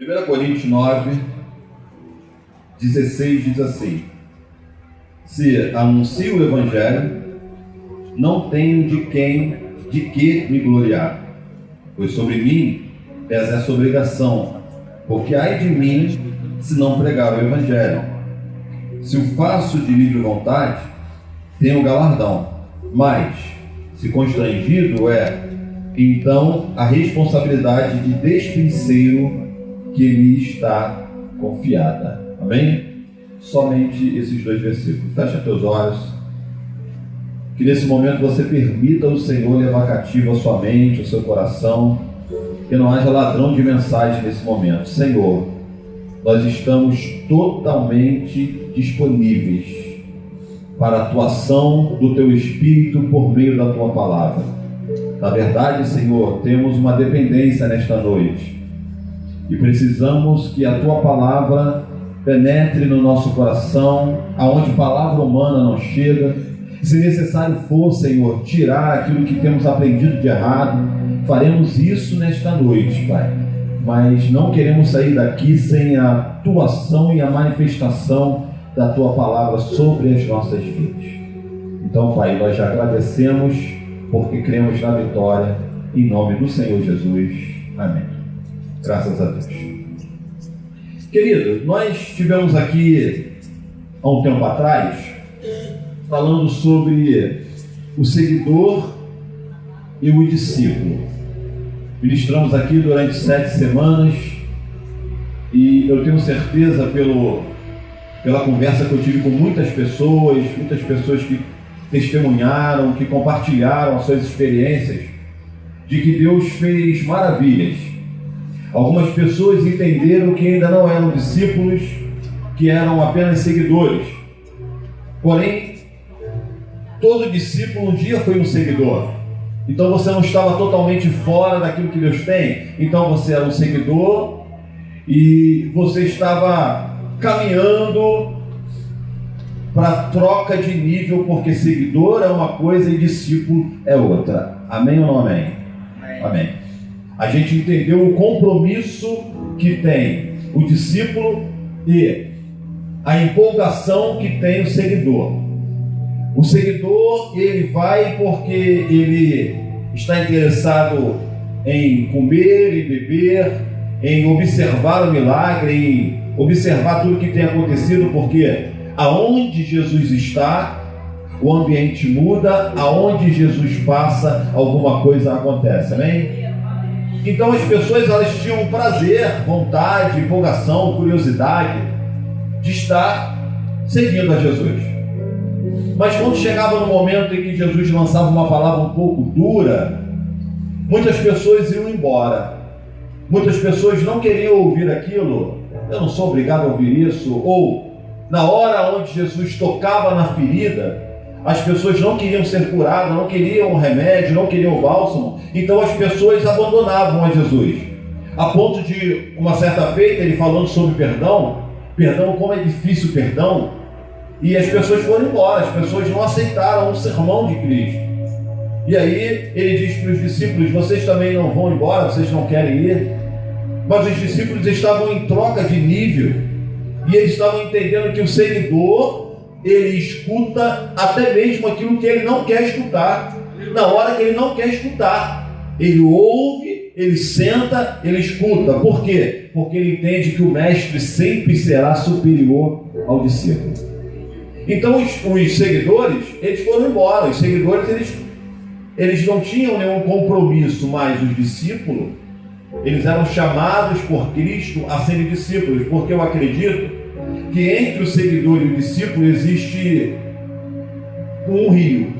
1 Coríntios 9, 16 diz assim: se anuncio o Evangelho, não tenho de que me gloriar, pois sobre mim pesa essa obrigação, porque ai de mim se não pregar o Evangelho. Se o faço de livre vontade, tenho galardão, mas se constrangido então a responsabilidade de despenseiro que me está confiada. Amém? Somente esses 2 versículos. Fecha teus olhos. Que nesse momento você permita o Senhor levar cativo a sua mente, o seu coração. Que não haja ladrão de mensagem nesse momento. Senhor, nós estamos totalmente disponíveis para a atuação do Teu Espírito por meio da Tua Palavra. Na verdade, Senhor, temos uma dependência nesta noite e precisamos que a Tua Palavra penetre no nosso coração, aonde palavra humana não chega. Se necessário for, Senhor, tirar aquilo que temos aprendido de errado, faremos isso nesta noite, Pai. Mas não queremos sair daqui sem a atuação e a manifestação da Tua Palavra sobre as nossas vidas. Então, Pai, nós já agradecemos porque cremos na vitória, em nome do Senhor Jesus. Amém. Graças a Deus. Querido, nós tivemos aqui, há um tempo atrás, falando sobre o seguidor e o discípulo. Ministramos aqui durante 7 semanas e eu tenho certeza pela conversa que eu tive com muitas pessoas que testemunharam, que compartilharam as suas experiências, de que Deus fez maravilhas. Algumas pessoas entenderam que ainda não eram discípulos, que eram apenas seguidores. Porém, todo discípulo um dia foi um seguidor. Então você não estava totalmente fora daquilo que Deus tem. Então você era um seguidor e você estava caminhando para troca de nível, porque seguidor é uma coisa e discípulo é outra. Amém ou não amém? Amém. A gente entendeu o compromisso que tem o discípulo e a empolgação que tem o seguidor. O seguidor, ele vai porque ele está interessado em comer e beber, em observar o milagre, em observar tudo que tem acontecido, porque aonde Jesus está, o ambiente muda, aonde Jesus passa, alguma coisa acontece, amém? Então as pessoas, elas tinham prazer, vontade, empolgação, curiosidade de estar seguindo a Jesus. Mas quando chegava no momento em que Jesus lançava uma palavra um pouco dura, muitas pessoas iam embora. Muitas pessoas não queriam ouvir aquilo. Eu não sou obrigado a ouvir isso. Ou, na hora onde Jesus tocava na ferida, as pessoas não queriam ser curadas, não queriam o remédio, não queriam o bálsamo. Então as pessoas abandonavam a Jesus. A ponto de, uma certa feita, ele falando sobre perdão, como é difícil o perdão, e as pessoas foram embora, as pessoas não aceitaram o sermão de Cristo. E aí ele diz para os discípulos: vocês também não vão embora, vocês não querem ir? Mas os discípulos estavam em troca de nível, e eles estavam entendendo que o seguidor, ele escuta até mesmo aquilo que ele não quer escutar, na hora que ele não quer escutar. Ele ouve, ele senta, ele escuta. Por quê? Porque ele entende que o mestre sempre será superior ao discípulo. Então os seguidores, eles foram embora. Os seguidores, eles não tinham nenhum compromisso, mas os discípulos, eles eram chamados por Cristo a serem discípulos, porque eu acredito que entre o seguidor e o discípulo existe um rio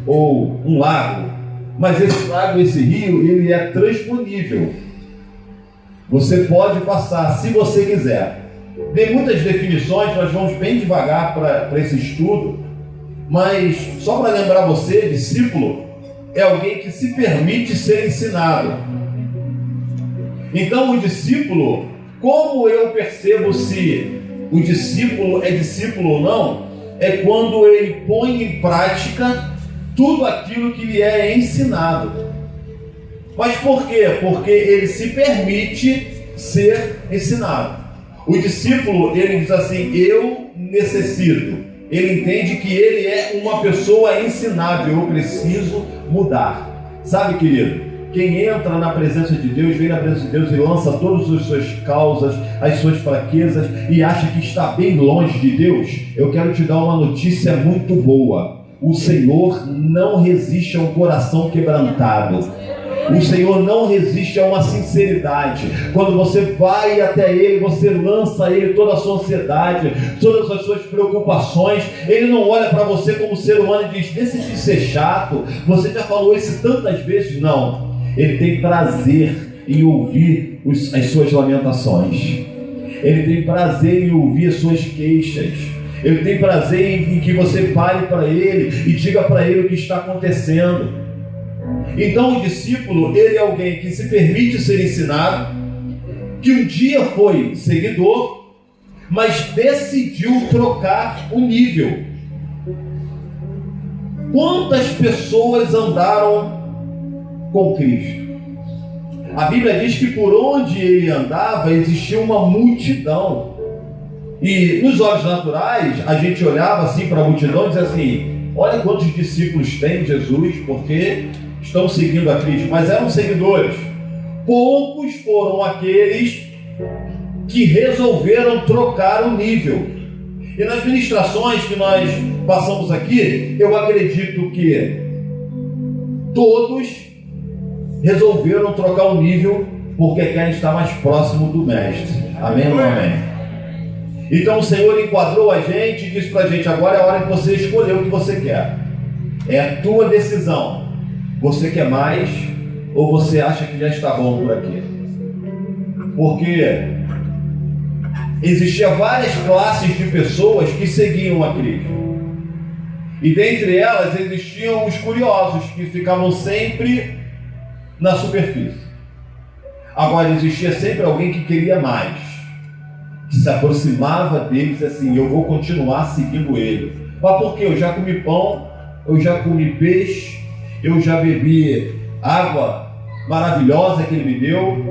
ou um lago, mas esse lago, esse rio, ele é transponível. Você pode passar se você quiser. Tem muitas definições, nós vamos bem devagar para esse estudo, mas só para lembrar você, discípulo é alguém que se permite ser ensinado. Então o discípulo, como eu percebo se o discípulo é discípulo ou não, é quando ele põe em prática tudo aquilo que lhe é ensinado. Mas por quê? Porque ele se permite ser ensinado. O discípulo, ele diz assim, eu necessito. Ele entende que ele é uma pessoa ensinável, eu preciso mudar. Sabe, querido, quem entra na presença de Deus, vem na presença de Deus e lança todas as suas causas, as suas fraquezas e acha que está bem longe de Deus, eu quero te dar uma notícia muito boa. O Senhor não resiste a um coração quebrantado. O Senhor não resiste a uma sinceridade. Quando você vai até Ele, você lança a Ele toda a sua ansiedade, todas as suas preocupações. Ele não olha para você como ser humano e diz, decide de ser chato, você já falou isso tantas vezes. Não, Ele tem prazer em ouvir as suas lamentações. Ele tem prazer em ouvir as suas queixas. Ele tem prazer em que você pare para Ele e diga para Ele o que está acontecendo. Então o discípulo, ele é alguém que se permite ser ensinado, que um dia foi seguidor, mas decidiu trocar o nível. Quantas pessoas andaram com Cristo? A Bíblia diz que por onde ele andava existia uma multidão. E nos olhos naturais, a gente olhava assim para a multidão e dizia assim, olha quantos discípulos tem Jesus, porque estão seguindo a Cristo, mas eram seguidores. Poucos foram aqueles que resolveram trocar o nível. E nas ministrações que nós passamos aqui, eu acredito que todos resolveram trocar o nível porque querem estar mais próximo do Mestre. Amém ou não amém? Então o Senhor enquadrou a gente e disse para a gente, agora é a hora de você escolher o que você quer. É a tua decisão. Você quer mais ou você acha que já está bom por aqui? Porque existiam várias classes de pessoas que seguiam a Cristo. E dentre elas existiam os curiosos que ficavam sempre na superfície. Agora existia sempre alguém que queria mais, que se aproximava dele e disse assim, eu vou continuar seguindo ele. Mas por quê? Eu já comi pão, eu já comi peixe, eu já bebi água maravilhosa que ele me deu,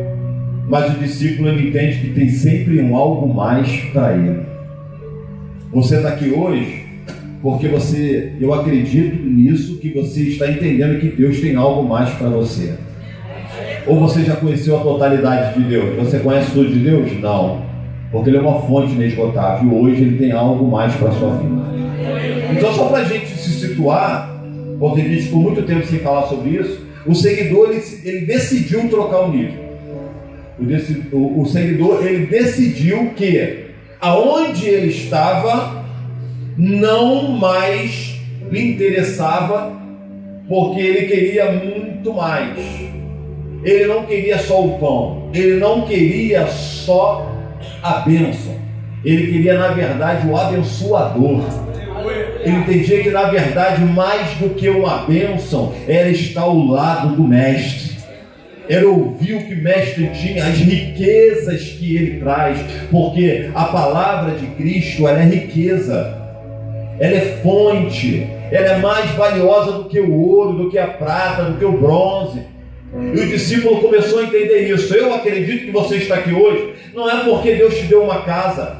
mas o discípulo ele entende que tem sempre um algo mais para ele. Você está aqui hoje porque eu acredito nisso, que você está entendendo que Deus tem algo mais para você. Ou você já conheceu a totalidade de Deus? Você conhece tudo de Deus? Não, porque Ele é uma fonte inesgotável. Hoje Ele tem algo mais para a sua vida. Então, só para a gente se situar, porque a gente ficou muito tempo sem falar sobre isso, o seguidor ele decidiu trocar o nível. O seguidor ele decidiu que aonde ele estava não mais lhe interessava, porque ele queria muito mais. Ele não queria só o pão, ele não queria só a bênção, ele queria na verdade o abençoador. Ele entendia que na verdade mais do que uma bênção era estar ao lado do Mestre, era ouvir o que o Mestre tinha, as riquezas que ele traz, porque a palavra de Cristo ela é riqueza, ela é fonte, ela é mais valiosa do que o ouro, do que a prata, do que o bronze. E o discípulo começou a entender isso. Eu acredito que você está aqui hoje, não é porque Deus te deu uma casa,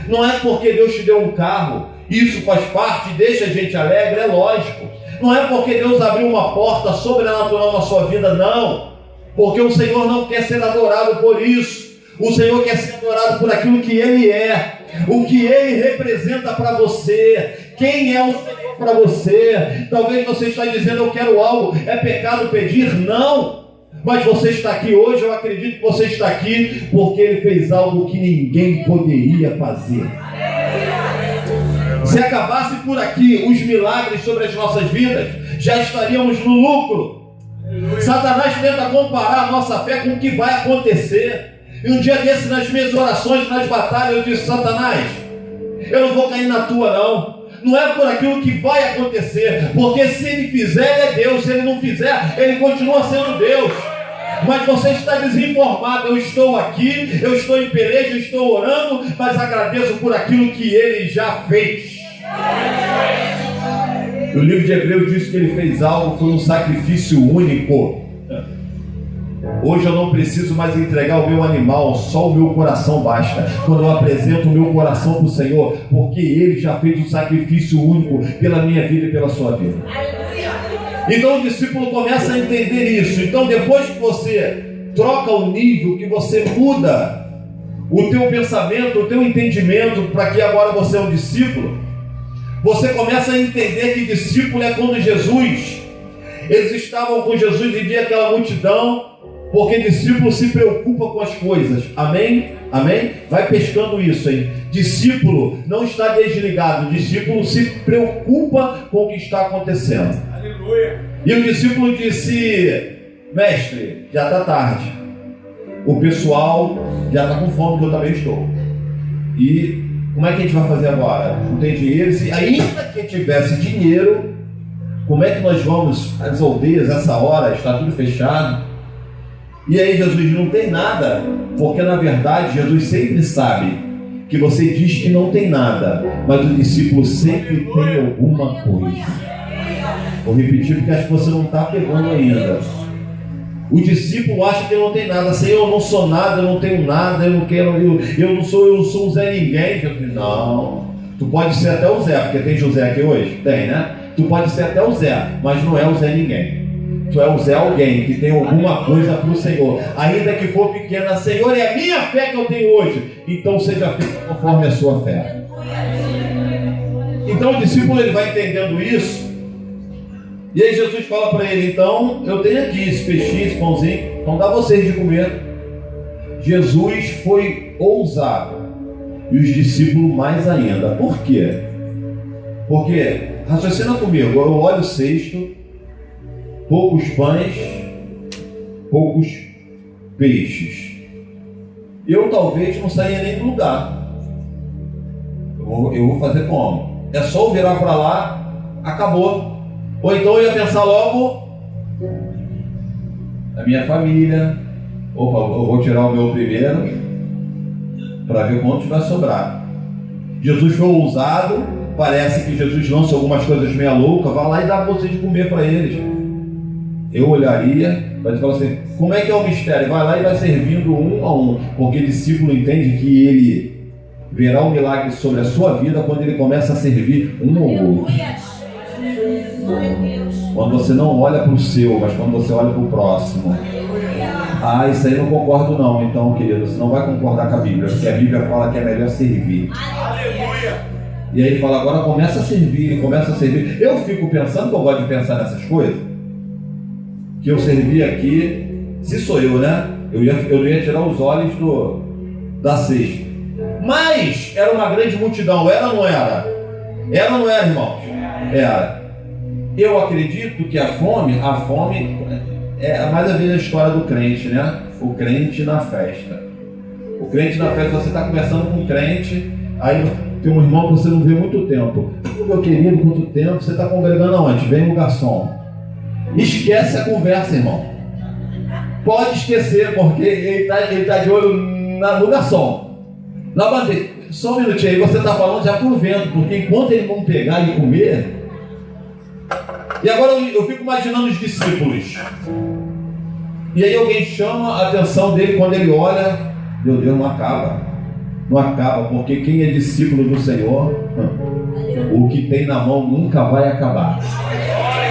não é porque Deus te deu um carro, isso faz parte, deixa a gente alegre, é lógico. Não é porque Deus abriu uma porta sobrenatural na sua vida, não. Porque o Senhor não quer ser adorado por isso. O Senhor quer ser adorado por aquilo que Ele é, o que Ele representa para você. Quem é o Senhor para você? Talvez você está dizendo, eu quero algo, é pecado pedir? Não. Mas você está aqui hoje, eu acredito que você está aqui porque Ele fez algo que ninguém poderia fazer. Se acabasse por aqui os milagres sobre as nossas vidas, já estaríamos no lucro. Satanás tenta comparar a nossa fé com o que vai acontecer. E um dia desse, nas minhas orações, nas batalhas, eu disse, Satanás, eu não vou cair na tua não. Não é por aquilo que vai acontecer, porque se ele fizer, ele é Deus. Se ele não fizer, ele continua sendo Deus. Mas você está desinformado. Eu estou aqui, eu estou em peleja, eu estou orando, mas agradeço por aquilo que ele já fez. O livro de Hebreus diz que ele fez algo, foi um sacrifício único. Hoje eu não preciso mais entregar o meu animal, só o meu coração basta. Quando eu apresento o meu coração para o Senhor, porque Ele já fez um sacrifício único pela minha vida e pela sua vida. Então o discípulo começa a entender isso. Então depois que você troca o nível, que você muda o teu pensamento, o teu entendimento, para que agora você é um discípulo, você começa a entender que discípulo é quando eles estavam com Jesus e via aquela multidão, porque discípulo se preocupa com as coisas. Amém? Amém? Vai pescando isso, hein? Discípulo não está desligado. Discípulo se preocupa com o que está acontecendo. Aleluia. E o discípulo disse: mestre, já está tarde. O pessoal já está com fome, que eu também estou. E como é que a gente vai fazer agora? Não tem dinheiro. Se ainda que tivesse dinheiro, como é que nós vamos às aldeias essa hora? Está tudo fechado. E aí Jesus não tem nada, porque na verdade Jesus sempre sabe que você diz que não tem nada, mas o discípulo sempre tem alguma coisa. Vou repetir porque acho que você não está pegando ainda. O discípulo acha que ele não tem nada. Senhor, eu não sou nada, eu não tenho nada, eu não sou um Zé Ninguém. Jesus, não, tu pode ser até o Zé, porque tem José aqui hoje? Tem, né? Tu pode ser até o Zé, mas não é o Zé Ninguém. Tu é o Zé Alguém que tem alguma coisa para o Senhor, ainda que for pequena. Senhor, é a minha fé que eu tenho hoje, então seja feita conforme a sua fé. Então o discípulo ele vai entendendo isso, e aí Jesus fala para ele: então eu tenho aqui esse peixinho, esse pãozinho, então dá vocês de comer. Jesus foi ousado e os discípulos mais ainda. Por quê? Porque, raciocina comigo, eu olho o cesto, poucos pães, poucos peixes. Eu talvez não saia nem do lugar. Eu vou fazer como? É só eu virar para lá, acabou. Ou então eu ia pensar logo na minha família. Opa, eu vou tirar o meu primeiro para ver quantos vai sobrar. Jesus foi ousado. Parece que Jesus lança algumas coisas meia louca. Vai lá e dá você de comer para eles. Eu olharia, vai falar assim: como é que é o mistério? Vai lá e vai servindo um a um, porque o discípulo entende que ele verá o milagre sobre a sua vida quando ele começa a servir um ao outro. Quando você não olha para o seu, mas quando você olha para o próximo. Ah, isso aí eu não concordo não. Então, querido, você não vai concordar com a Bíblia, porque a Bíblia fala que é melhor servir. E aí ele fala: agora começa a servir, começa a servir. Eu fico pensando, que eu gosto de pensar nessas coisas, que eu servi aqui, se sou eu, né? Eu ia tirar os olhos da cesta. Mas era uma grande multidão, era ou não era? Era ou não era, irmãos? Era. Eu acredito que a fome é mais a ver a história do crente, né? O crente na festa. O crente na festa, você está conversando com um crente, aí tem um irmão que você não vê há muito tempo. Meu querido, quanto tempo? Você está congregando aonde? Vem o garçom. Esquece a conversa, irmão. Pode esquecer, porque ele tá de olho no garçom, na bandeja. Só um minutinho aí, você está falando já por vento, porque enquanto eles vão pegar e comer. E agora eu fico imaginando os discípulos. E aí alguém chama a atenção dele quando ele olha. Meu Deus, não acaba. Não acaba, porque quem é discípulo do Senhor, o que tem na mão nunca vai acabar.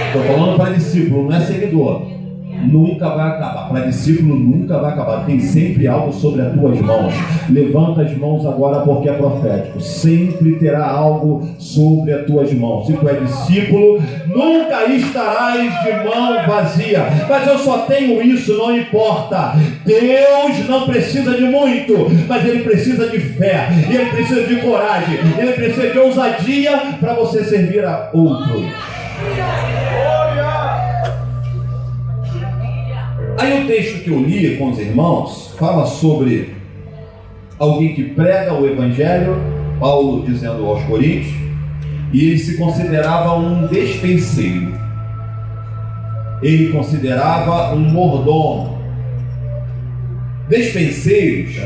Estou falando para discípulo, não é seguidor. Nunca vai acabar. Para discípulo nunca vai acabar. Tem sempre algo sobre as tuas mãos. Levanta as mãos agora, porque é profético. Sempre terá algo sobre as tuas mãos. Se tu é discípulo, nunca estarás de mão vazia. Mas eu só tenho isso, não importa. Deus não precisa de muito, mas Ele precisa de fé, Ele precisa de coragem, Ele precisa de ousadia para você servir a outros. Aí o texto que eu li com os irmãos fala sobre alguém que prega o Evangelho, Paulo dizendo aos Coríntios, e ele se considerava um despenseiro, ele considerava um mordomo. Despenseiros,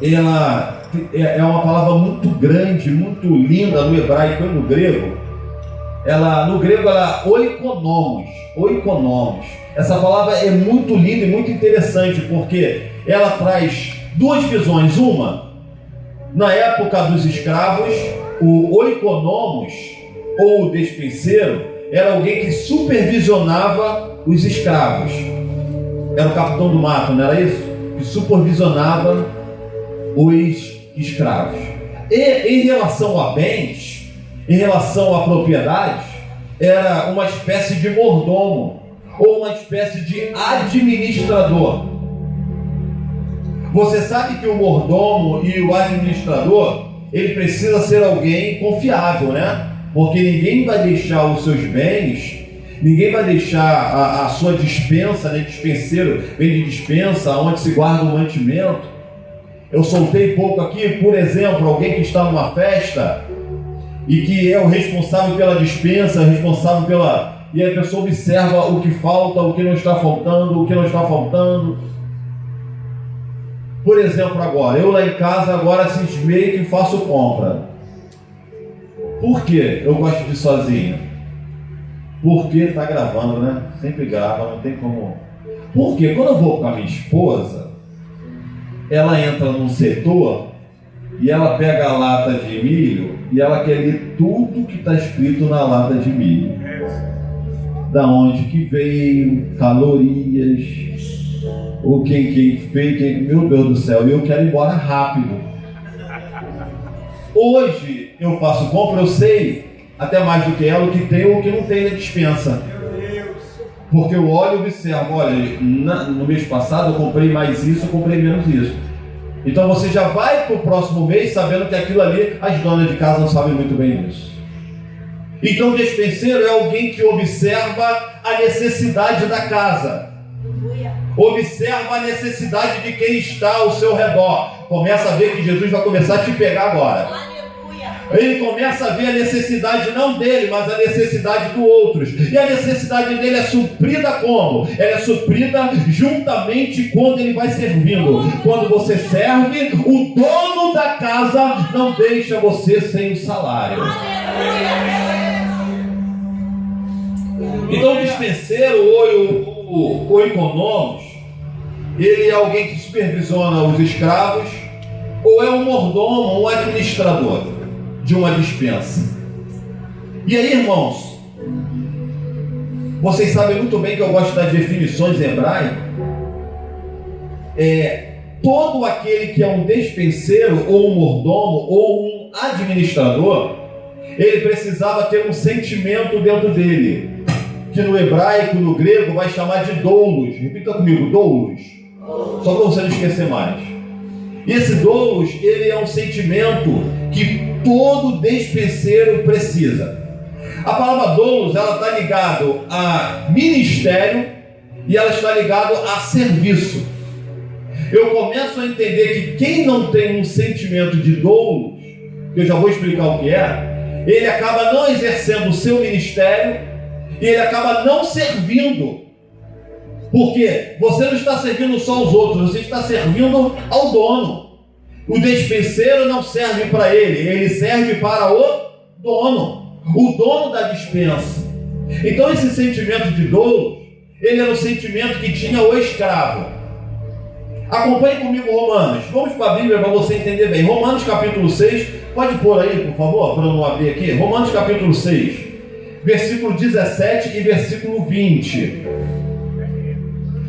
ela é uma palavra muito grande, muito linda no hebraico e no grego, ela no grego ela oikonomos. Essa palavra é muito linda e muito interessante, porque ela traz duas visões. Uma, na época dos escravos, o oikonomos, ou o despenseiro, era alguém que supervisionava os escravos. Era o capitão do mato, não era isso? Que supervisionava os escravos. E em relação a bens, em relação a propriedades, era uma espécie de mordomo, ou uma espécie de administrador. Você sabe que o mordomo e o administrador, ele precisa ser alguém confiável, né? Porque ninguém vai deixar os seus bens, ninguém vai deixar a sua dispensa, né? Dispenseiro vem de dispensa, onde se guarda o mantimento. Eu soltei pouco aqui, por exemplo, alguém que está numa festa e que é o responsável pela dispensa, responsável pela... E a pessoa observa o que falta, o que não está faltando, o que não está faltando. Por exemplo, agora, eu lá em casa agora cismei que faço compra. Por que eu gosto de ir sozinho? Porque está gravando, né? Sempre grava, não tem como... Porque quando eu vou com a minha esposa, ela entra num setor e ela pega a lata de milho e ela quer ler tudo que está escrito na lata de milho. Da onde que veio, calorias, ou quem fez, meu Deus do céu, e eu quero ir embora rápido. Hoje eu faço compra, eu sei, até mais do que ela, o que tem ou o que não tem na dispensa. Porque eu olho e observo, olha, no mês passado eu comprei mais isso, eu comprei menos isso. Então você já vai para o próximo mês sabendo que aquilo ali, as donas de casa não sabem muito bem disso. Então o despenseiro é alguém que observa a necessidade da casa. Observa a necessidade de quem está ao seu redor. Começa a ver que Jesus vai começar a te pegar agora. Ele começa a ver a necessidade não dele, mas a necessidade do outros. E a necessidade dele é suprida como? Ela é suprida juntamente quando ele vai servindo. Quando você serve, o dono da casa não deixa você sem o salário. Então o dispenseiro ou o econômicos, ele é alguém que supervisiona os escravos, ou é um mordomo, um administrador de uma dispensa. E aí, irmãos, vocês sabem muito bem que eu gosto das definições em hebraico. Todo aquele que é um despenseiro, ou um mordomo, ou um administrador, ele precisava ter um sentimento dentro dele, que no hebraico, no grego, vai chamar de doulos. Repita comigo, doulos. Só para você não esquecer mais. E esse doulos, ele é um sentimento que todo despenseiro precisa. A palavra doulos, ela está ligada a ministério e ela está ligada a serviço. Eu começo a entender que quem não tem um sentimento de doulos, que eu já vou explicar o que é, ele acaba não exercendo o seu ministério e ele acaba não servindo. Porque você não está servindo só aos outros, você está servindo ao dono. O despenseiro não serve para ele, ele serve para o dono da dispensa. Então esse sentimento de dolo, ele era o sentimento que tinha o escravo. Acompanhe comigo Romanos, vamos para a Bíblia para você entender bem. Romanos capítulo 6, pode pôr aí por favor, para eu não abrir aqui. Romanos capítulo 6, versículo 17 e versículo 20.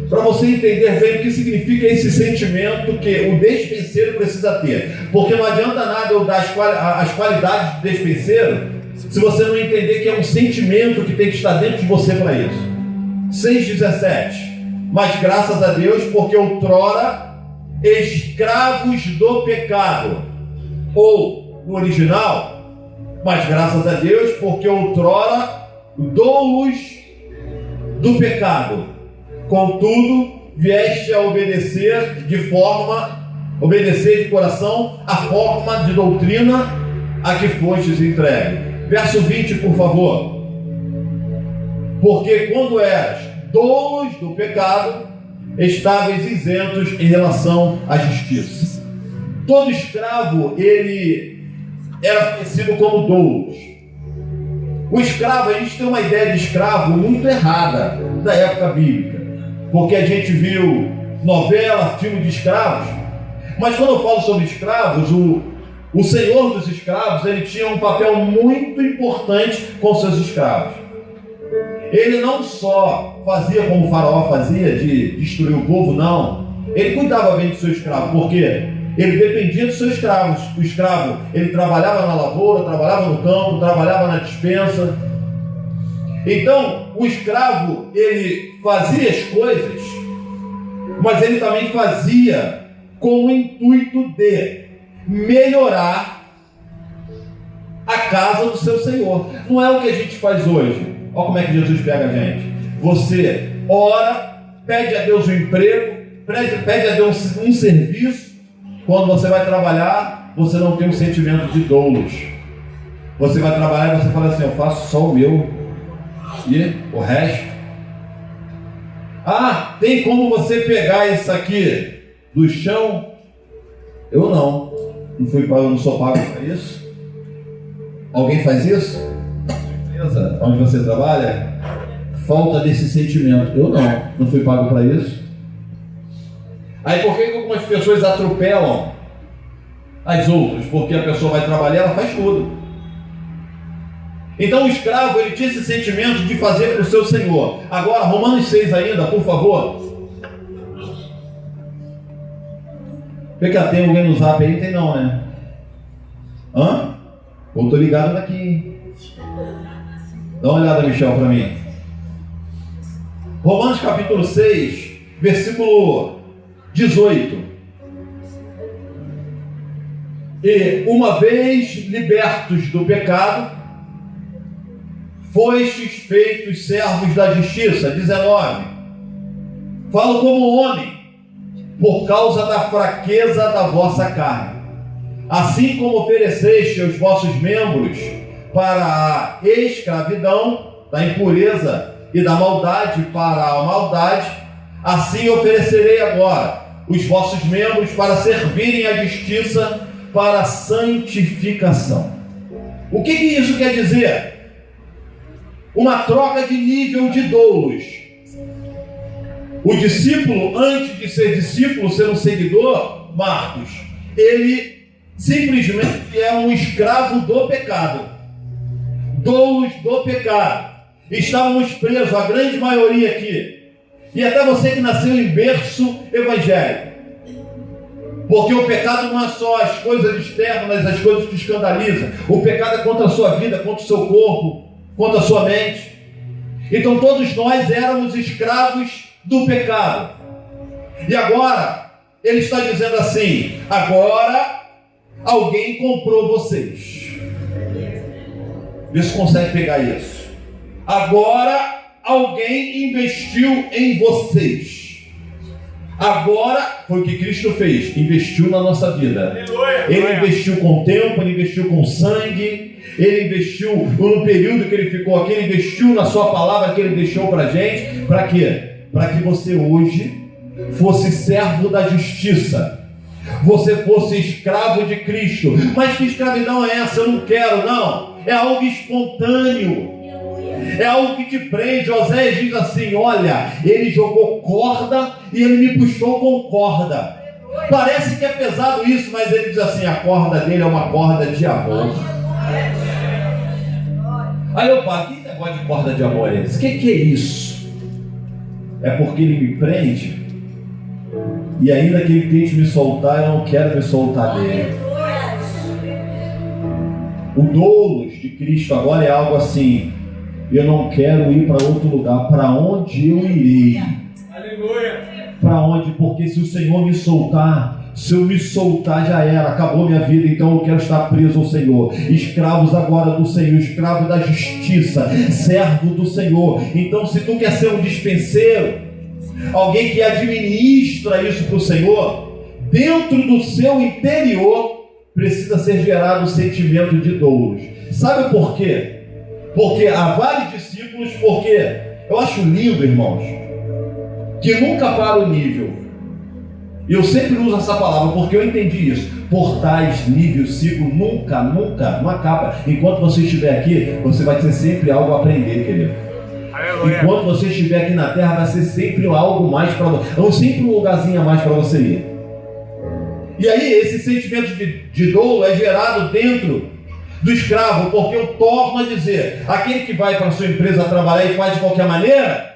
Para você entender bem o que significa esse sentimento que o despenseiro precisa ter. Porque não adianta nada eu dar as qualidades do despenseiro se você não entender que é um sentimento que tem que estar dentro de você para isso. 6,17. Mas graças a Deus, porque outrora escravos do pecado. Ou, no original, mas graças a Deus, porque outrora doulos do pecado. Contudo, vieste a obedecer de coração a forma de doutrina a que fostes entregue. Verso 20, por favor. Porque quando eras doulos do pecado, estáveis isentos em relação à justiça. Todo escravo, ele era conhecido como doulos. O escravo, a gente tem uma ideia de escravo muito errada da época bíblica, porque a gente viu novela, filme de escravos, mas quando eu falo sobre escravos, o senhor dos escravos, ele tinha um papel muito importante com seus escravos. Ele não só fazia como o faraó fazia, de destruir o povo, não. Ele cuidava bem do seu escravo, porque ele dependia dos seus escravos. O escravo, ele trabalhava na lavoura, trabalhava no campo, trabalhava na despensa. Então, o escravo, ele fazia as coisas, mas ele também fazia com o intuito de melhorar a casa do seu senhor. Não é o que a gente faz hoje. Olha como é que Jesus pega a gente. Você ora, pede a Deus um emprego, pede a Deus um serviço. Quando você vai trabalhar, você não tem um sentimento de doulos. Você vai trabalhar e você fala assim: eu faço só o meu e o resto. Ah, tem como você pegar isso aqui do chão? Eu não. Eu não sou pago para isso. Alguém faz isso? Beleza? Onde você trabalha? Falta desse sentimento. Eu não fui pago para isso. Aí por que algumas pessoas atropelam as outras? Porque a pessoa vai trabalhar, ela faz tudo. Então o escravo, ele tinha esse sentimento de fazer para o seu senhor. Agora, Romanos 6 ainda, por favor. Tem alguém no zap aí? Tem não, né? Hã? Eu tô ligado daqui. Dá uma olhada, Michel, para mim. Romanos capítulo 6, versículo 18. E uma vez libertos do pecado, fostes feitos servos da justiça. 19. Falo como homem, por causa da fraqueza da vossa carne. Assim como ofereceste os vossos membros para a escravidão, da impureza e da maldade para a maldade, assim oferecerei agora os vossos membros para servirem à justiça, para a santificação. O que isso quer dizer? Uma troca de nível de doulos. O discípulo, antes de ser discípulo, ser um seguidor, Marcos, ele simplesmente é um escravo do pecado. Doulos do pecado. Estávamos presos, a grande maioria aqui. E até você que nasceu em berço evangélico. Porque o pecado não é só as coisas externas, as coisas que escandalizam. O pecado é contra a sua vida, contra o seu corpo, contra a sua mente. Então todos nós éramos escravos do pecado. E agora, ele está dizendo assim: agora alguém comprou vocês. Vê se consegue pegar isso. Agora alguém investiu em vocês. Agora foi o que Cristo fez, investiu na nossa vida. Ele investiu com tempo, ele investiu com sangue, ele investiu no período que ele ficou aqui, ele investiu na sua palavra que ele deixou para a gente. Para quê? Para que você hoje fosse servo da justiça, você fosse escravo de Cristo. Mas que escravidão é essa? Eu não quero, não. É algo espontâneo, é algo que te prende. Oséias diz assim: olha, ele jogou corda e ele me puxou com corda. Parece que é pesado isso, mas ele diz assim: a corda dele é uma corda de amor. Aí eu falo: que negócio de corda de amor é esse? O que é isso? É porque ele me prende, e ainda que ele tente me soltar, eu não quero me soltar dele. O doulos de Cristo agora é algo assim: eu não quero ir para outro lugar. Para onde eu irei? Aleluia! Para onde? Porque se o Senhor me soltar, se eu me soltar já era, acabou minha vida. Então eu quero estar preso ao Senhor. Escravos agora do Senhor, escravo da justiça, servo do Senhor. Então se tu quer ser um dispenseiro, alguém que administra isso para o Senhor, dentro do seu interior precisa ser gerado o sentimento de doulos. Sabe por quê? Porque há vários discípulos, porque eu acho lindo, irmãos, que nunca para o nível. E eu sempre uso essa palavra porque eu entendi isso. Portais, nível, ciclo, nunca não acaba. Enquanto você estiver aqui, você vai ter sempre algo a aprender, querido. Enquanto você estiver aqui na terra, vai ser sempre algo mais para você. Ou sempre um lugarzinho a mais para você ir. E aí, esse sentimento de dolo é gerado dentro do escravo, porque eu torno a dizer, aquele que vai para a sua empresa trabalhar e faz de qualquer maneira,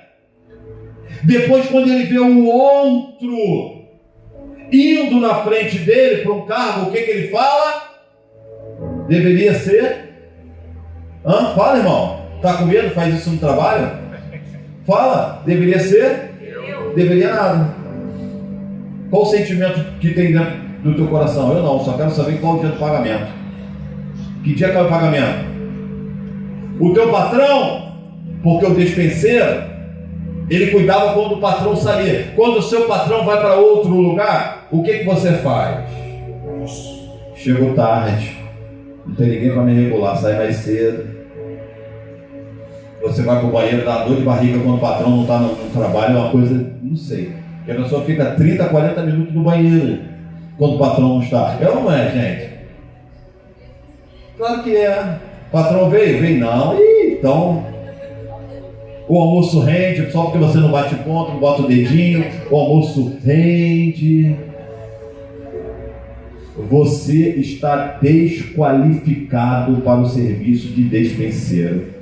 depois quando ele vê o outro indo na frente dele para um cargo, o que ele fala? Deveria ser? Fala, irmão. Está com medo? Faz isso no trabalho? Fala. Deveria ser? Deveria nada. Qual o sentimento que tem dentro do teu coração? Eu não, só quero saber qual o dia do pagamento. Que dia que é o pagamento? O teu patrão, porque o despenseiro, ele cuidava quando o patrão saía. Quando o seu patrão vai para outro lugar, o que você faz? Chegou tarde, não tem ninguém para me regular, sai mais cedo. Você vai para o banheiro, dá dor de barriga quando o patrão não está no trabalho, é uma coisa, não sei. Porque a pessoa fica 30, 40 minutos no banheiro quando o patrão não está. É ou não é, gente? Claro que é. O patrão veio não. Então, o almoço rende, só porque você não bate ponto, não bota o dedinho, o almoço rende. Você está desqualificado para o serviço de despenseiro.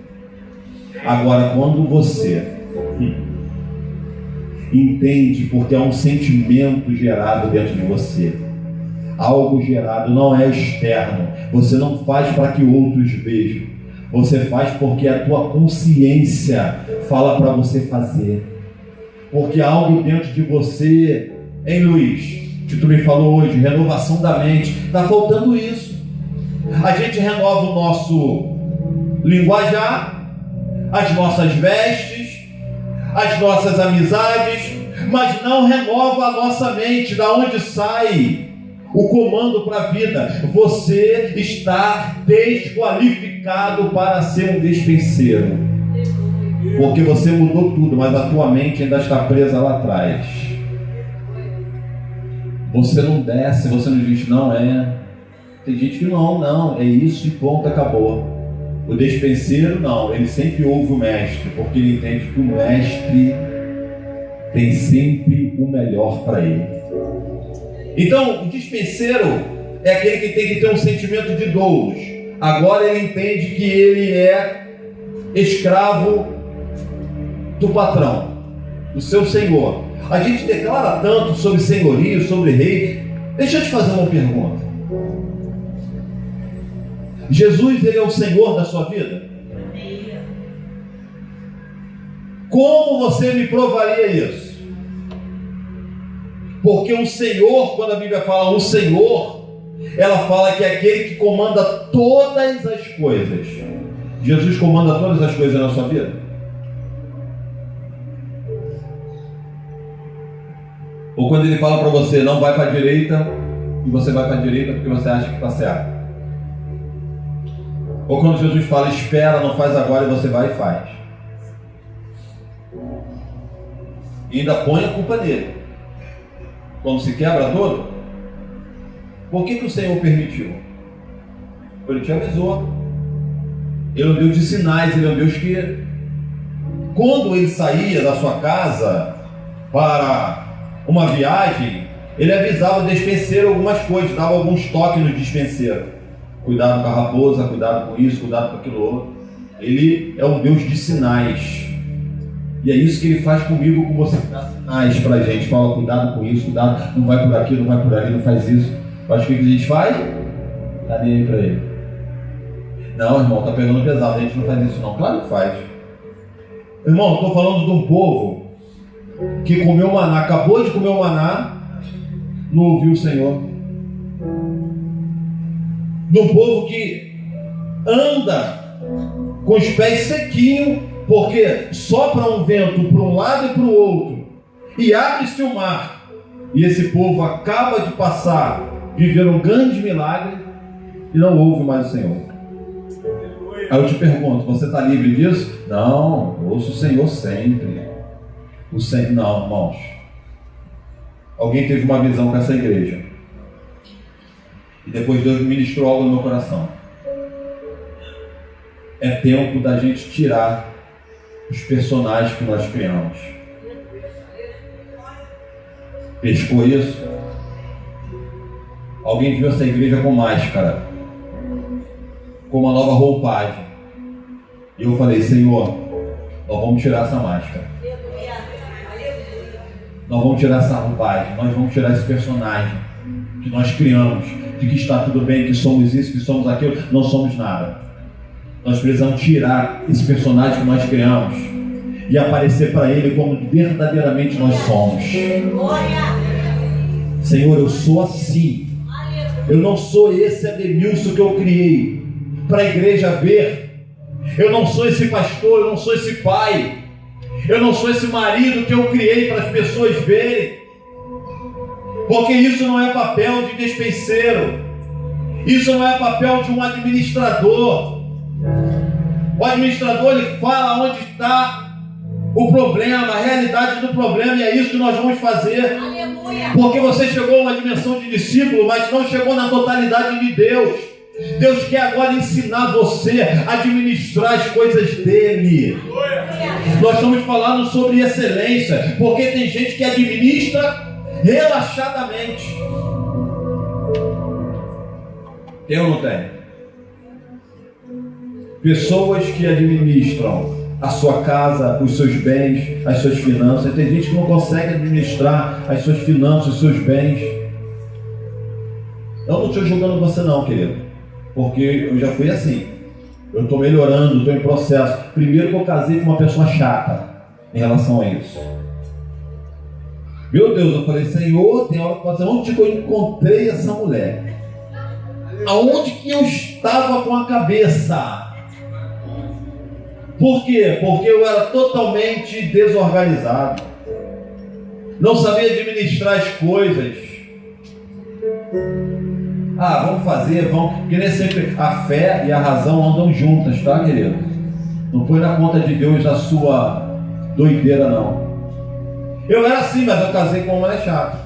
Agora, quando você entende, porque há um sentimento gerado dentro de você, algo gerado, não é externo, você não faz para que outros vejam, você faz porque a tua consciência fala para você fazer, porque há algo dentro de você, hein, Luiz, que tu me falou hoje, renovação da mente, está faltando isso. A gente renova o nosso linguajar, as nossas vestes, as nossas amizades, mas não renova a nossa mente. Da onde sai o comando para a vida? Você está desqualificado para ser um despenseiro, porque você mudou tudo, mas a tua mente ainda está presa lá atrás. Você não desce, você não diz, não é. Tem gente que não, é isso e ponto, acabou. O despenseiro não, ele sempre ouve o mestre, porque ele entende que o mestre tem sempre o melhor para ele. Então, o despenseiro é aquele que tem que ter um sentimento de doulos. Agora ele entende que ele é escravo do patrão, do seu senhor. A gente declara tanto sobre senhorio, sobre rei. Deixa eu te fazer uma pergunta. Jesus, ele é o Senhor da sua vida? Como você me provaria isso? Porque um Senhor, quando a Bíblia fala um Senhor, ela fala que é aquele que comanda todas as coisas. Jesus comanda todas as coisas na sua vida? Ou quando ele fala para você, não vai para a direita, e você vai para a direita porque você acha que está certo? Ou quando Jesus fala, espera, não faz agora, e você vai e faz? E ainda põe a culpa nele. Quando se quebra todo, por que o Senhor permitiu? Ele te avisou. Ele é um Deus de sinais, ele é um Deus que, quando ele saía da sua casa para uma viagem, ele avisava o despenseiro algumas coisas, dava alguns toques no despenseiro. Cuidado com a raposa, cuidado com isso, cuidado com aquilo outro. Ele é um Deus de sinais. E é isso que ele faz comigo, com você, dá sinais pra gente. Fala, cuidado com isso, cuidado, não vai por aqui, não vai por ali, não faz isso. Mas o que a gente faz? Dá nem aí pra ele. Não, irmão, tá pegando pesado, a gente não faz isso não. Claro que faz. Irmão, estou falando de um povo que comeu maná, acabou de comer o maná, não ouviu o Senhor. De um povo que anda com os pés sequinhos, porque sopra um vento para um lado e para o outro, e abre-se o mar, e esse povo acaba de passar, viver um grande milagre, e não ouve mais o Senhor. Aí eu te pergunto, você está livre disso? Não, ouço o Senhor sempre. O Senhor, não, irmãos. alguém teve uma visão com essa igreja. E depois Deus ministrou algo no meu coração. É tempo da gente tirar os personagens que nós criamos. Pescou isso? Alguém viu essa igreja com máscara, com uma nova roupagem. E eu falei, Senhor, nós vamos tirar essa máscara. Nós vamos tirar essa roupagem. Nós vamos tirar esse personagem que nós criamos, de que está tudo bem, que somos isso, que somos aquilo. Não somos nada. Nós precisamos tirar esse personagem que nós criamos e aparecer para Ele como verdadeiramente nós somos. Senhor, eu sou assim. Eu não sou esse Ademilson que eu criei para a igreja ver. Eu não sou esse pastor, eu não sou esse pai. Eu não sou esse marido que eu criei para as pessoas verem. Porque isso não é papel de despenseiro. Isso não é papel de um administrador. O administrador, ele fala onde está o problema, a realidade do problema, e é isso que nós vamos fazer. Aleluia. Porque você chegou a uma dimensão de discípulo, mas não chegou na totalidade de Deus. Deus quer agora ensinar você a administrar as coisas dele. Nós estamos falando sobre excelência, porque tem gente que administra relaxadamente. Tem ou não tem? Pessoas que administram a sua casa, os seus bens, as suas finanças. Tem gente que não consegue administrar as suas finanças, os seus bens. Eu não estou julgando você não, querido, porque eu já fui assim. Eu estou melhorando, estou em processo. Primeiro que eu casei com uma pessoa chata em relação a isso. Meu Deus, eu falei, Senhor, tem hora que eu onde que eu encontrei essa mulher? Aonde que eu estava com a cabeça? Por quê? Porque eu era totalmente desorganizado. Não sabia administrar as coisas. Vamos fazer, vamos. Porque nem sempre a fé e a razão andam juntas, tá, querido? Não foi na conta de Deus a sua doideira, não. Eu era assim, mas eu casei com uma mulher chata.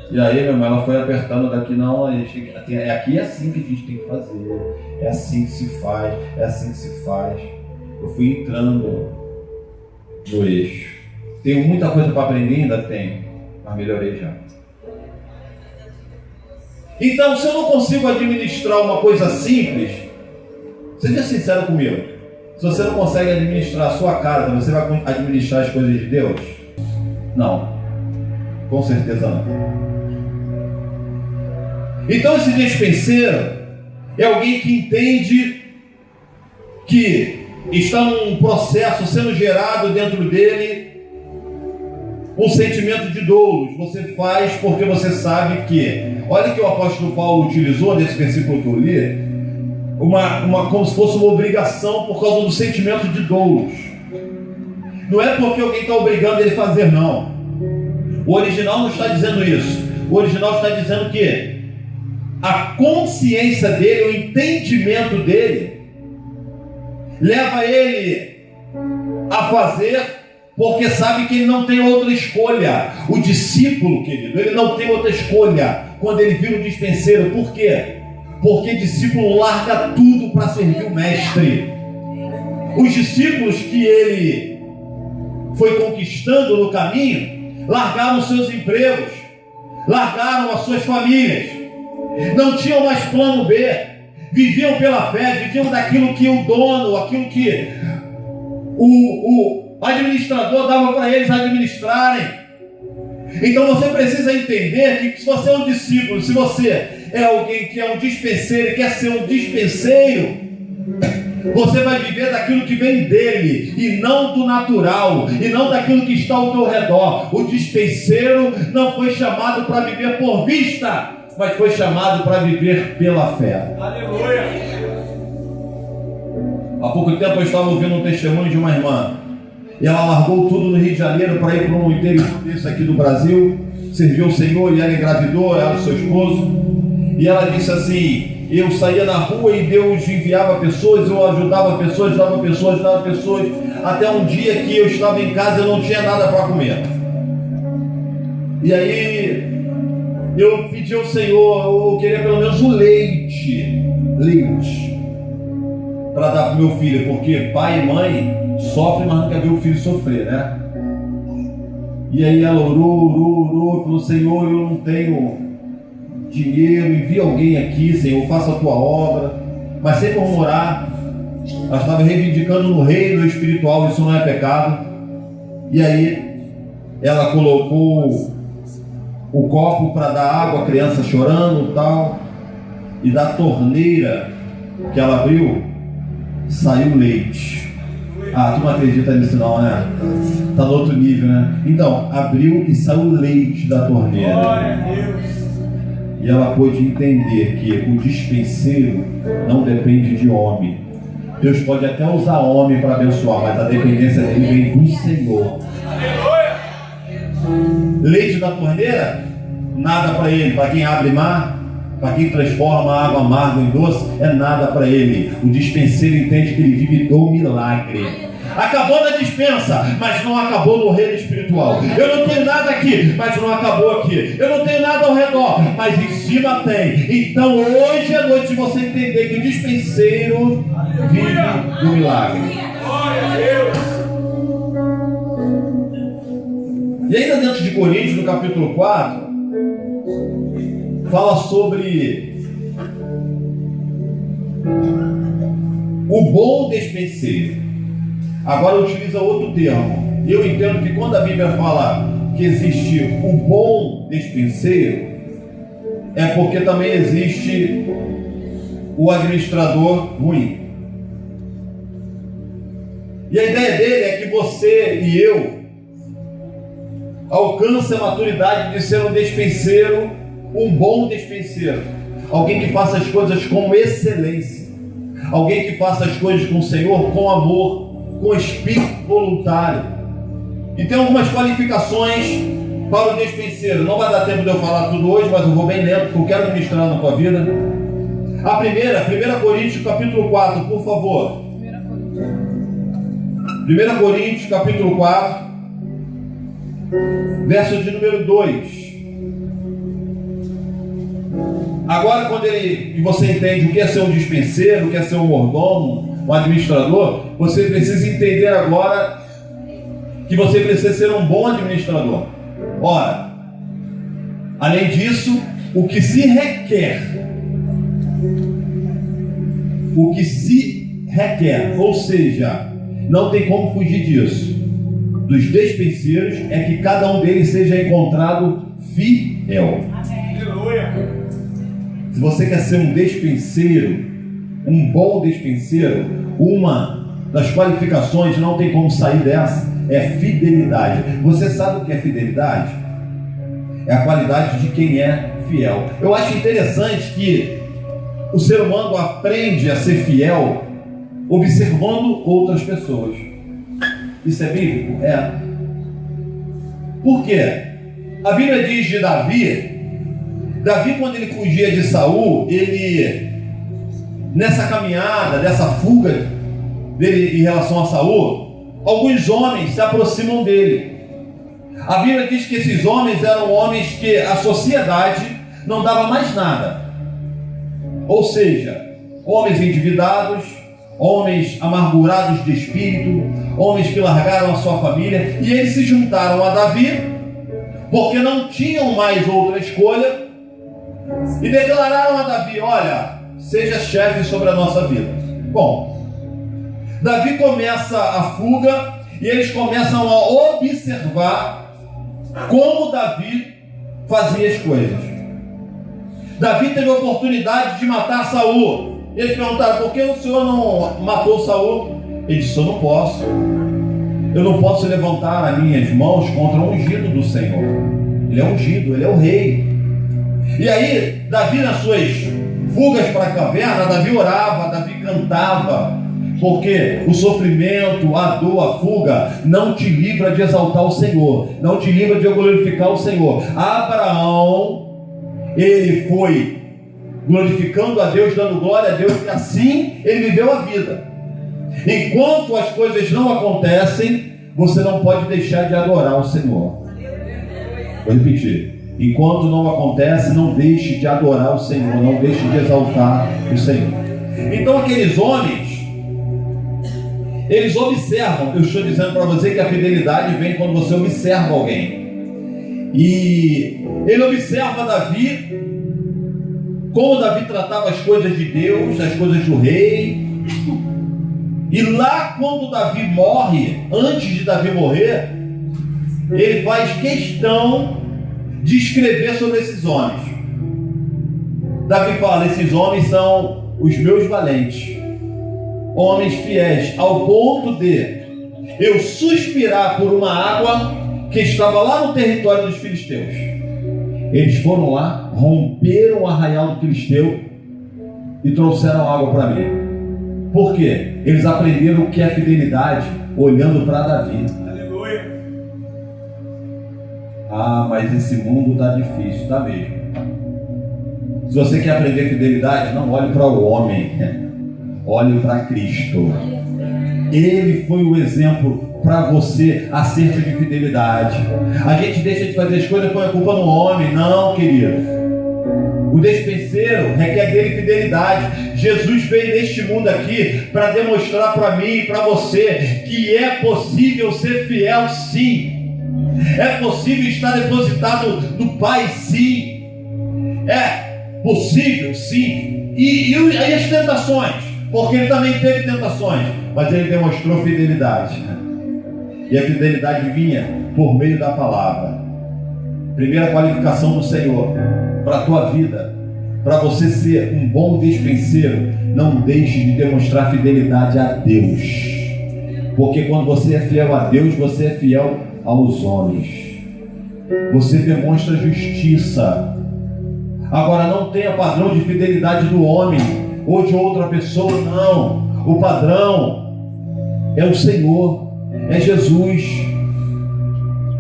E aí, meu irmão, ela foi apertando daqui, não, é aqui é assim que a gente tem que fazer. É assim que se faz, é assim que se faz. Eu fui entrando no eixo. Tenho muita coisa para aprender, ainda tenho, mas melhorei já. Então, se eu não consigo administrar uma coisa simples, seja sincero comigo. Se você não consegue administrar a sua casa, você vai administrar as coisas de Deus? Não. Com certeza não. Então, esse despenseiro é alguém que entende que está num processo sendo gerado dentro dele um sentimento de doulos. Você faz porque você sabe que, olha que o apóstolo Paulo utilizou nesse versículo que eu li, como se fosse uma obrigação por causa do sentimento de doulos. Não é porque alguém está obrigando ele a fazer, não. O original não está dizendo isso. O original está dizendo que a consciência dele, o entendimento dele, leva ele a fazer porque sabe que ele não tem outra escolha. O discípulo, querido, ele não tem outra escolha quando ele vira um dispenseiro. Por quê? Porque discípulo larga tudo para servir o mestre. Os discípulos que ele foi conquistando no caminho largaram seus empregos, largaram as suas famílias, não tinham mais plano B, viviam pela fé, viviam daquilo que o dono, aquilo que o administrador dava para eles administrarem. Então você precisa entender que se você é um discípulo, se você é alguém que é um dispenseiro e quer ser um dispenseiro, você vai viver daquilo que vem dele e não do natural, e não daquilo que está ao teu redor. O dispenseiro não foi chamado para viver por vista, mas foi chamado para viver pela fé. Aleluia! Há pouco tempo eu estava ouvindo um testemunho de uma irmã, e ela largou tudo no Rio de Janeiro para ir para um interior desse aqui do Brasil, serviu o Senhor, e ela engravidou, ela e seu esposo, e ela disse assim: eu saía na rua e Deus enviava pessoas, eu ajudava pessoas, dava pessoas, até um dia que eu estava em casa e eu não tinha nada para comer. E aí eu pedi ao Senhor, eu queria pelo menos o leite para dar para o meu filho, porque pai e mãe sofrem, mas não quer ver o filho sofrer, né? E aí ela orou, falou: Senhor, eu não tenho dinheiro, envia alguém aqui, Senhor, faça a tua obra. Mas sempre vamos orar. Ela estava reivindicando no reino espiritual, isso não é pecado. E aí ela colocou o copo para dar água, a criança chorando e tal, e da torneira que ela abriu saiu leite. Ah, tu não acredita nisso não, né? Está no outro nível, né? Então, abriu e saiu leite da torneira. Glória a Deus. E ela pôde entender que o dispenseiro não depende de homem. Deus pode até usar homem para abençoar, mas a dependência dele vem do Senhor. Leite da torneira, nada para ele. Para quem abre mar, para quem transforma a água amarga em doce, é nada para ele. O dispenseiro entende que ele vive do milagre. Acabou na dispensa, mas não acabou no reino espiritual. Eu não tenho nada aqui, mas não acabou aqui. Eu não tenho nada ao redor, mas em cima tem. Então hoje é noite de você entender que o dispenseiro vive do milagre. Glória a Deus. E ainda dentro de Coríntios, no capítulo 4, fala sobre o bom dispenseiro. Agora utiliza outro termo. Eu entendo que quando a Bíblia fala que existe o bom dispenseiro, é porque também existe o administrador ruim. E a ideia dele é que você e eu alcance a maturidade de ser um dispenseiro, um bom dispenseiro. Alguém que faça as coisas com excelência. Alguém que faça as coisas com o Senhor, com amor, com espírito voluntário. E tem algumas qualificações para o dispenseiro. Não vai dar tempo de eu falar tudo hoje, mas eu vou bem lento, porque eu quero ministrar na tua vida. A primeira, 1 Coríntios capítulo 4, por favor. 1 Coríntios capítulo 4, verso de número 2. Agora, quando você entende o que é ser um dispenseiro, o que é ser um mordomo, um administrador, você precisa entender agora que você precisa ser um bom administrador. Ora, além disso, o que se requer, ou seja, não tem como fugir disso, dos dispenseiros, é que cada um deles seja encontrado fiel. Aleluia. Se você quer ser um dispenseiro, um bom dispenseiro, uma das qualificações, não tem como sair dessa, é fidelidade. Você sabe o que é fidelidade? É a qualidade de quem é fiel. Eu acho interessante que o ser humano aprende a ser fiel observando outras pessoas. Isso é bíblico? É. Por quê? A Bíblia diz de Davi, quando ele fugia de Saul, nessa caminhada, dessa fuga dele em relação a Saul, alguns homens se aproximam dele. A Bíblia diz que esses homens eram homens que a sociedade não dava mais nada. Ou seja, homens endividados, homens amargurados de espírito, homens que largaram a sua família, e eles se juntaram a Davi, porque não tinham mais outra escolha, e declararam a Davi: olha, seja chefe sobre a nossa vida. Bom, Davi começa a fuga, e eles começam a observar como Davi fazia as coisas. Davi teve a oportunidade de matar Saul. Eles perguntaram: por que o senhor não matou Saul? Ele disse: eu não posso. Eu não posso levantar as minhas mãos contra o ungido do Senhor. Ele é ungido, ele é o rei. E aí, Davi, nas suas fugas para a caverna, Davi orava, Davi cantava, porque o sofrimento, a dor, a fuga não te livra de exaltar o Senhor, não te livra de glorificar o Senhor. Abraão, ele foi glorificando a Deus, dando glória a Deus, e assim ele viveu a vida. Enquanto as coisas não acontecem, você não pode deixar de adorar o Senhor. Vou repetir. Enquanto não acontece, não deixe de adorar o Senhor, não deixe de exaltar o Senhor. Então aqueles homens, eles observam. Eu estou dizendo para você que a fidelidade vem quando você observa alguém. E ele observa Davi, como Davi tratava as coisas de Deus, as coisas do rei. E lá quando Davi morre, antes de Davi morrer, ele faz questão de escrever sobre esses homens. Davi fala: esses homens são os meus valentes, homens fiéis, ao ponto de eu suspirar por uma água que estava lá no território dos filisteus. Eles foram lá, romperam o arraial do filisteu e trouxeram água para mim. Por quê? Eles aprenderam o que é fidelidade olhando para Davi. Aleluia. Ah, mas esse mundo está difícil, está mesmo. Se você quer aprender fidelidade, não olhe para o homem, olhe para Cristo. Ele foi o exemplo para você acerca de fidelidade. A gente deixa de fazer as coisas e põe a culpa no homem. Não, querido. O despenseiro requer dele fidelidade. Jesus veio neste mundo aqui para demonstrar para mim e para você que é possível ser fiel, sim. É possível estar depositado no Pai, sim. É possível, sim. E as tentações? Porque ele também teve tentações, mas ele demonstrou fidelidade. E a fidelidade vinha por meio da palavra. Primeira qualificação do Senhor para a tua vida, para você ser um bom despenseiro: não deixe de demonstrar fidelidade a Deus. Porque quando você é fiel a Deus, você é fiel aos homens. Você demonstra justiça. Agora, não tenha padrão de fidelidade do homem ou de outra pessoa, não. O padrão é o Senhor, é Jesus.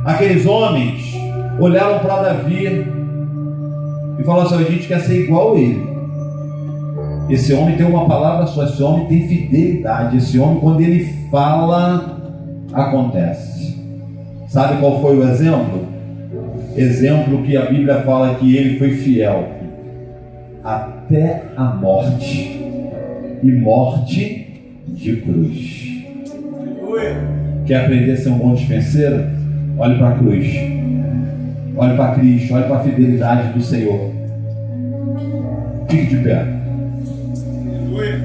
Aqueles homens olharam para Davi e falaram assim: a gente quer ser igual a ele. Esse homem tem uma palavra só, esse homem tem fidelidade. Esse homem, quando ele fala, acontece. Sabe qual foi o exemplo? Exemplo que a Bíblia fala que ele foi fiel até a morte, e morte de cruz. Quer aprender a ser um bom dispenseiro? Olhe para a cruz, olhe para Cristo, olhe para a fidelidade do Senhor. Fique de pé.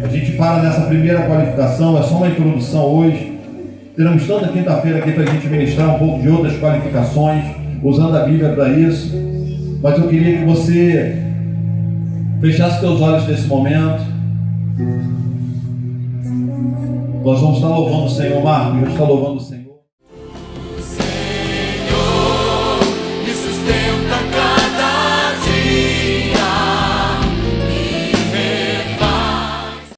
A gente para nessa primeira qualificação, é só uma introdução hoje. Teremos tanta quinta-feira aqui para a gente ministrar um pouco de outras qualificações, usando a Bíblia para isso. Mas eu queria que você fechasse seus olhos nesse momento. Nós vamos estar louvando o Senhor, Marcos. Vamos estar louvando o Senhor.